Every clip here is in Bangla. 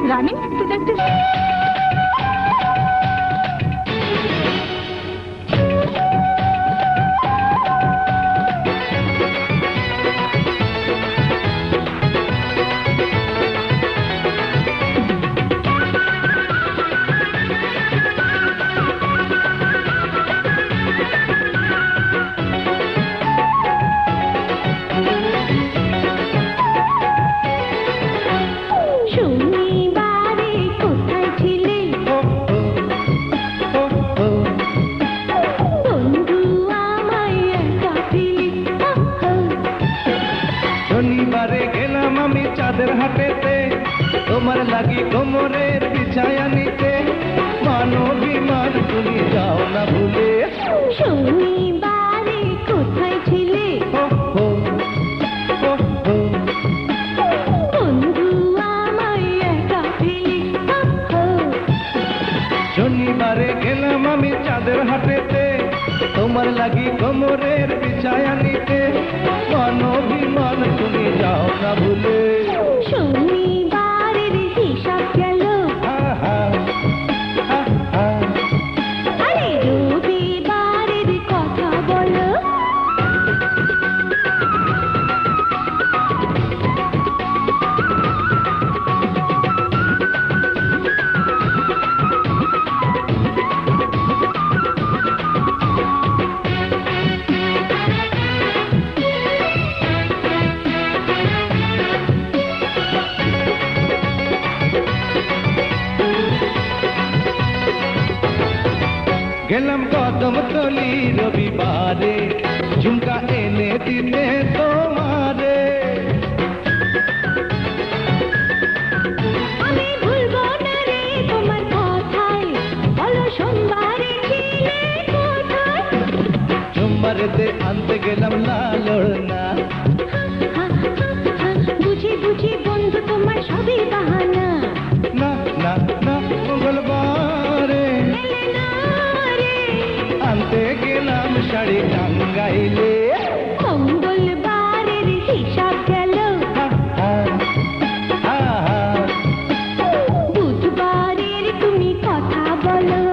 রানী, তুই তো একটা শনিবারে গেলাম আমি চাঁদের হাটেতে, তোমার লাগি কোমরের বিছায়া নিতে, মানবিমান তুমি যাও না ভুলে। শনিবারে কোথায় ছিলে বন্ধু আমায় একা ফেলে? শনিবারে গেলাম আমি চাঁদের হাটেতে, তোমার লাগি কোমরের বিছায়া নিতে, মানবিমান তুমি যাও না ভুলে। শনিবারের হিসাব গেল, আরে রবিবারের কথা বলো। গেলাম কদমতলি রবিবারে, ঝুমকা এনে দিতে তোমারে। আমি ভুলবো না রে তোমার কথায়, বলো সোমবারে ছিলে কোথায়? সোমবারেতে আনতে গেলাম লালনা, বুঝি বুঝি বন্ধু তোমার সবই বাহানা। না না না মঙ্গলবারে এলে না রে আনতে গেলাম শাড়ি টাঙ্গাইলে। মঙ্গলবারের হিসাব গেল, বুধবারের তুমি কথা বলো।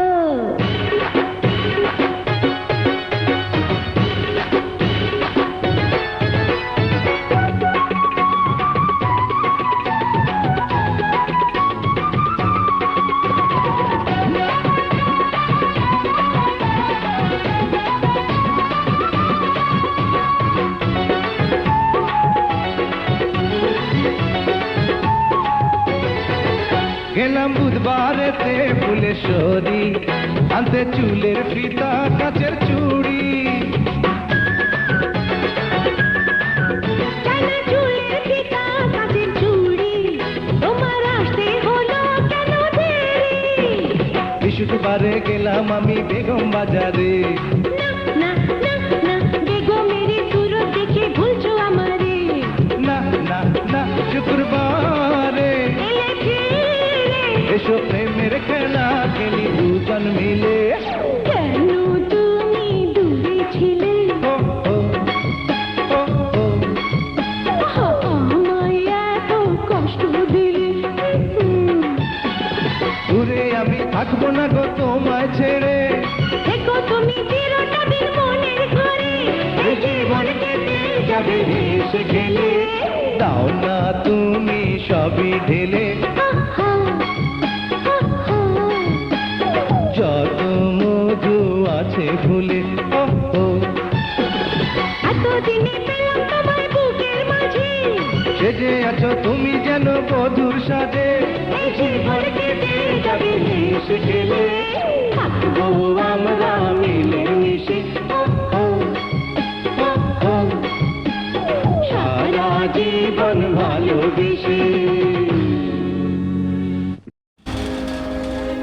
গেলাম বুধবারেতে ফুলেশ্বরী, আনতে চুলের ফিতা কাচের চুড়ি। কেন চুলের ফিতা কাচের চুড়ি, তোমার আসতে হলো কেন দেরি? বৃহস্পতিবারে গেলাম আমি বেগম বাজারে, না না না না, বেগমের সুরত দেখে ভুলছো আমারে। না না না শুক্রবারে এলে ফিরে এসো প্রেমের খেলা খেলি দুজন মিলে। কেন তুমি দূরে ছিলে? ও ও ও ও আমায় এত কষ্ট দিলে। দূরে আমি থাকবো না গো তোমায় ছেড়ে, দেখো তুমি চিরদিন মনের ঘরে, এই জীবন কেটে যাবে হেসে খেলে। দাও না তুমি সবই ঢেলে, যত মধু আছে ভুলে। ও ও এতদিনে পেলাম তোমায় বুকের মাঝে, সেজে আছো তুমি যেন বধুর সাজে। এই জীবন কেটে যাবে হেসে খেলে। থাকবো আমরা মিলে মিশে, সারা জীবন ভালোবেসে।